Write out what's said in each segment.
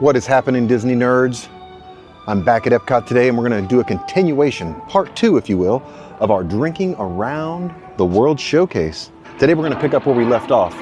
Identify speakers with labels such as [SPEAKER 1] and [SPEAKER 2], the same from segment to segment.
[SPEAKER 1] What is happening, Disney nerds? I'm back at Epcot today and we're gonna do a continuation, part 2 if you will, of our Drinking Around the World Showcase. Today we're gonna pick up where we left off.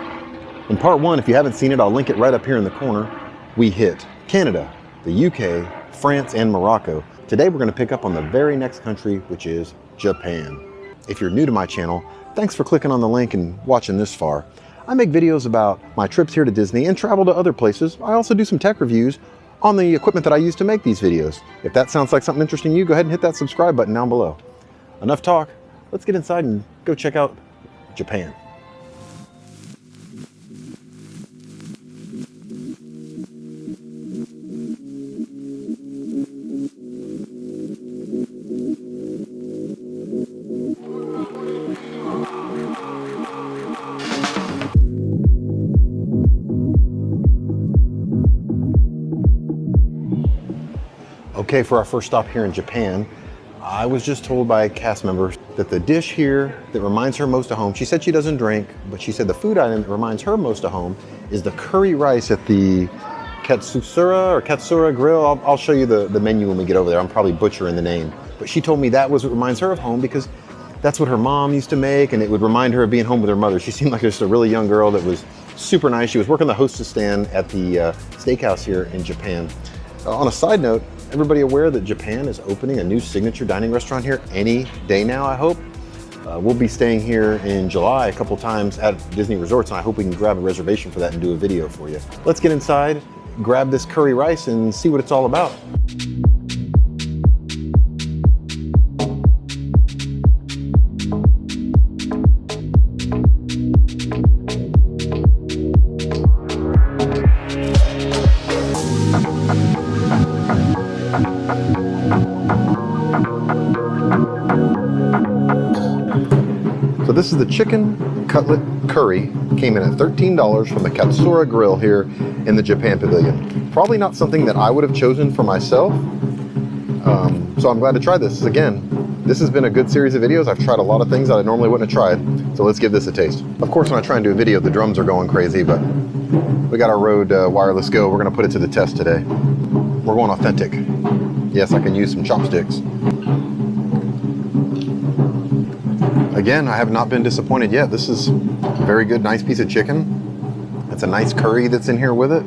[SPEAKER 1] In part 1, if you haven't seen it, I'll link it right up here in the corner. We hit Canada, the UK, France, and Morocco. Today we're gonna pick up on the very next country, which is Japan. If you're new to my channel, thanks for clicking on the link and watching this far. I make videos about my trips here to Disney and travel to other places. I also do some tech reviews on the equipment that I use to make these videos. If that sounds like something interesting to you, go ahead and hit that subscribe button down below. Enough talk, let's get inside and go check out Japan. Okay, for our first stop here in Japan, I was just told by cast members that the dish here that reminds her most of home, she said she doesn't drink, but she said the food item that reminds her most of home is the curry rice at the Katsura Grill. I'll show you the menu when we get over there. I'm probably butchering the name. But she told me that was what reminds her of home because that's what her mom used to make and it would remind her of being home with her mother. She seemed like just a really young girl that was super nice. She was working the hostess stand at the steakhouse here in Japan. On a side note, everybody aware that Japan is opening a new signature dining restaurant here any day now, I hope. We'll be staying here in July a couple times at Disney resorts, and I hope we can grab a reservation for that and do a video for you. Let's get inside, grab this curry rice, and see what it's all about. So this is the chicken cutlet curry. Came in at $13 from the Katsura Grill here in the Japan Pavilion. Probably not something that I would have chosen for myself. So I'm glad to try this. Again, this has been a good series of videos. I've tried a lot of things that I normally wouldn't have tried. So let's give this a taste. Of course, when I try and do a video, the drums are going crazy, but we got our Rode wireless Go. We're gonna put it to the test today. We're going authentic. Yes, I can use some chopsticks. Again, I have not been disappointed yet. This is a very good, nice piece of chicken. It's a nice curry that's in here with it.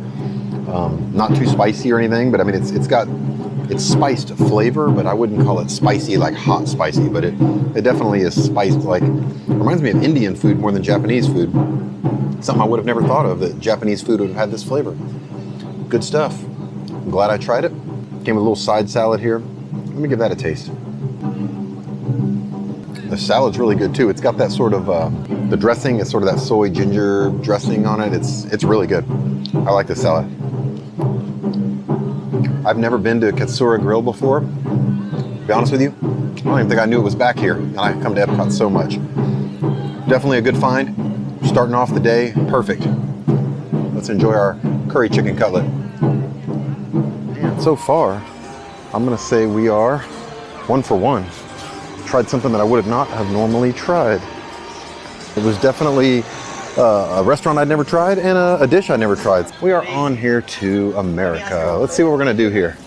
[SPEAKER 1] Not too spicy or anything, but I mean, it's spiced flavor, but I wouldn't call it spicy, like hot spicy, but it definitely is spiced, like, reminds me of Indian food more than Japanese food. Something I would have never thought of, that Japanese food would have had this flavor. Good stuff. I'm glad I tried it. Came with a little side salad here. Let me give that a taste. The salad's really good too. It's got that sort of, the dressing is sort of that soy ginger dressing on it. It's really good. I like this salad. I've never been to Katsura Grill before. To be honest with you, I don't even think I knew it was back here. And I come to Epcot so much. Definitely a good find. Starting off the day, perfect. Let's enjoy our curry chicken cutlet. And so far, I'm gonna say we are 1 for 1. Tried something that I would not have normally tried. It was definitely a restaurant I'd never tried and a dish I'd never tried. We are on here to America. Let's see what we're gonna do here.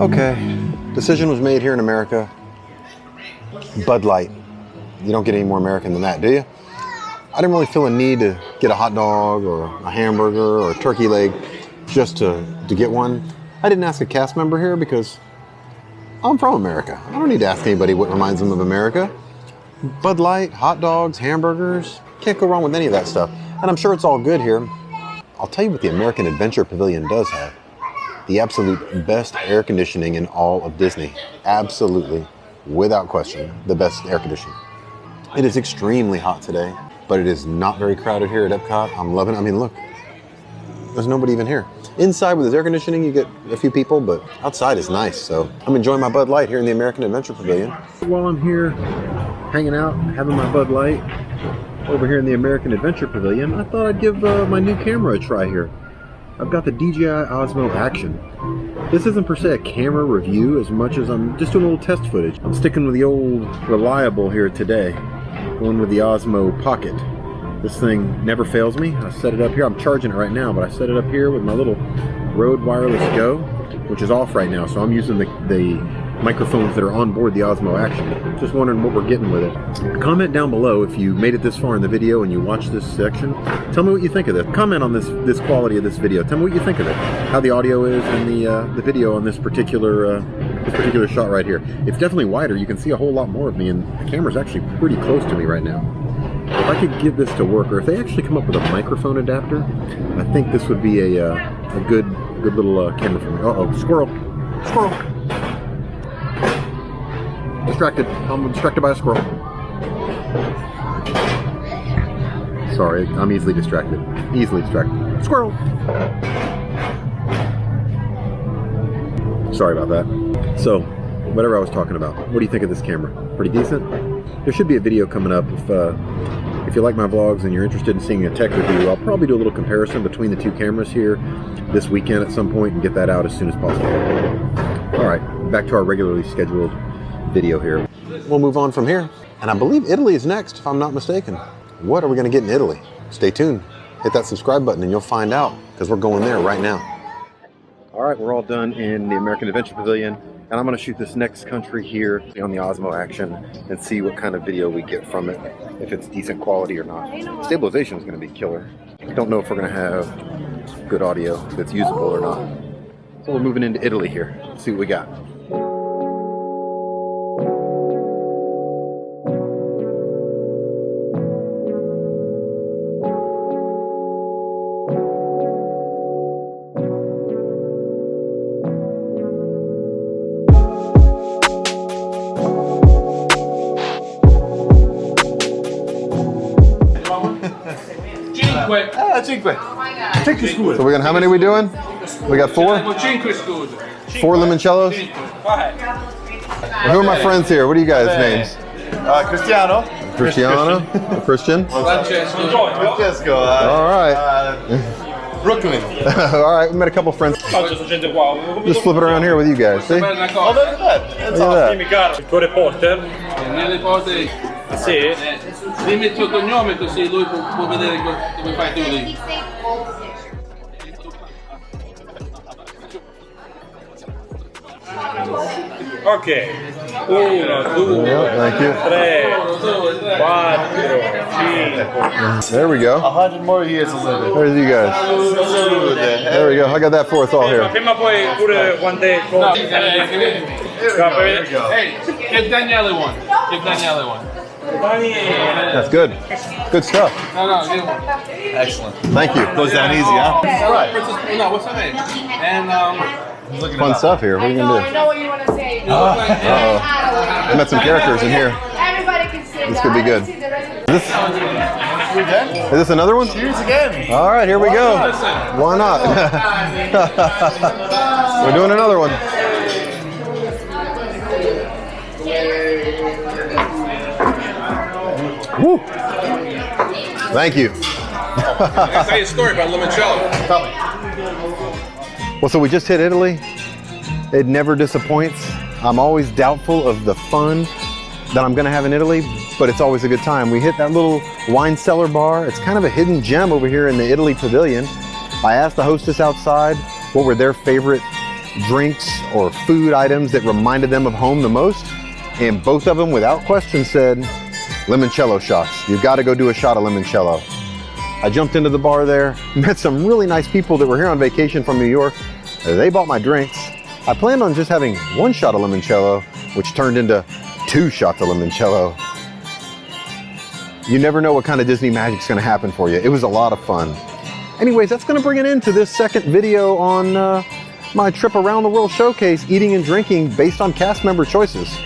[SPEAKER 1] Okay, decision was made here in America. Bud Light. You don't get any more American than that, do you? I didn't really feel a need to get a hot dog or a hamburger or a turkey leg just to get one. I didn't ask a cast member here because I'm from America. I don't need to ask anybody what reminds them of America. Bud Light, hot dogs, hamburgers, can't go wrong with any of that stuff. And I'm sure it's all good here. I'll tell you what the American Adventure Pavilion does have. The absolute best air conditioning in all of Disney. Absolutely, without question, the best air conditioning. It is extremely hot today, but it is not very crowded here at Epcot. I'm loving it. I mean, look, there's nobody even here. Inside with this air conditioning, you get a few people, but outside is nice. So I'm enjoying my Bud Light here in the American Adventure Pavilion. While I'm here hanging out, having my Bud Light over here in the American Adventure Pavilion, I thought I'd give my new camera a try here. I've got the DJI Osmo Action. This isn't per se a camera review as much as I'm just doing a little test footage. I'm sticking with the old reliable here today, going with the Osmo Pocket. This thing never fails me. I set it up here. I'm charging it right now, but I set it up here with my little Rode Wireless Go, which is off right now, so I'm using the microphones that are on board the Osmo Action. Just wondering what we're getting with it. Comment down below if you made it this far in the video and you watched this section. Tell me what you think of it. Comment on this quality of this video. Tell me what you think of it. How the audio is and the video on this particular shot right here. It's definitely wider. You can see a whole lot more of me, and the camera's actually pretty close to me right now. If I could get this to work, or if they actually come up with a microphone adapter, I think this would be a good little camera for me. Uh-oh, squirrel. Squirrel. Distracted. I'm distracted by a squirrel. Sorry, I'm easily distracted. Easily distracted. Squirrel! Sorry about that. So, whatever I was talking about, what do you think of this camera? Pretty decent? There should be a video coming up. If you like my vlogs and you're interested in seeing a tech review, I'll probably do a little comparison between the two cameras here this weekend at some point and get that out as soon as possible. Alright, back to our regularly scheduled video here. We'll move on from here. And I believe Italy is next, if I'm not mistaken. What are we going to get in Italy? Stay tuned. Hit that subscribe button and you'll find out, because we're going there right now. All right, we're all done in the American Adventure Pavilion, and I'm going to shoot this next country here on the Osmo Action and see what kind of video we get from it, if it's decent quality or not. Stabilization is going to be killer. Don't know if we're going to have good audio that's usable or not. So we're moving into Italy here. Let's see what we got. So we're gonna, how many are we doing? We got 4? 4 limoncellos? Who are my friends here? What are you guys' names?
[SPEAKER 2] Cristiano.
[SPEAKER 1] Christian.
[SPEAKER 2] Francesco.
[SPEAKER 1] All right.
[SPEAKER 2] Brooklyn.
[SPEAKER 1] All right, we met a couple friends. Just flip it around here with you guys. See?
[SPEAKER 2] Oh, look at that. That's awesome.
[SPEAKER 3] Il tuo reporter. Sì. Dimmi il tuo cognome così lui può vedere come fai tu lì. Ok. 1, 2,
[SPEAKER 1] thank you.
[SPEAKER 3] 3, 4, 5.
[SPEAKER 1] There we go.
[SPEAKER 2] 100 more years to live.
[SPEAKER 1] There's you guys. There we go. I got that for us all here.
[SPEAKER 3] Prima poi pure quando è
[SPEAKER 2] Hey,
[SPEAKER 3] give Daniele one. Give Daniele one.
[SPEAKER 1] That's good. Good stuff.
[SPEAKER 3] No, give one.
[SPEAKER 2] excellent.
[SPEAKER 1] Thank you.
[SPEAKER 2] Goes down easy, huh?
[SPEAKER 3] Right. No, what's her name? And
[SPEAKER 1] Fun stuff here. What are you gonna do?
[SPEAKER 4] I know what you want to say.
[SPEAKER 1] I met some characters in here.
[SPEAKER 4] Everybody can sit.
[SPEAKER 1] This could be good. Is this another one?
[SPEAKER 2] Cheers again.
[SPEAKER 1] All right, here we go. Why not? We're doing another one. Woo. Thank you.
[SPEAKER 3] I'll tell you a story about limoncello.
[SPEAKER 2] Tell me.
[SPEAKER 1] Well, so we just hit Italy. It never disappoints. I'm always doubtful of the fun that I'm gonna have in Italy, but it's always a good time. We hit that little wine cellar bar. It's kind of a hidden gem over here in the Italy Pavilion. I asked the hostess outside what were their favorite drinks or food items that reminded them of home the most, and both of them without question said limoncello shots. You've got to go do a shot of limoncello. I jumped into the bar there, met some really nice people that were here on vacation from New York. They bought my drinks. I planned on just having 1 shot of limoncello, which turned into 2 shots of limoncello. You never know what kind of Disney magic's gonna happen for you. It was a lot of fun. Anyways, that's gonna bring it into this second video on my trip around the world showcase, eating and drinking based on cast member choices.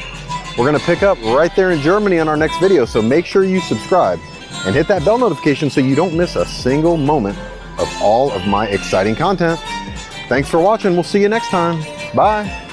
[SPEAKER 1] We're gonna pick up right there in Germany on our next video, so make sure you subscribe and hit that bell notification so you don't miss a single moment of all of my exciting content. Thanks for watching. We'll see you next time. Bye.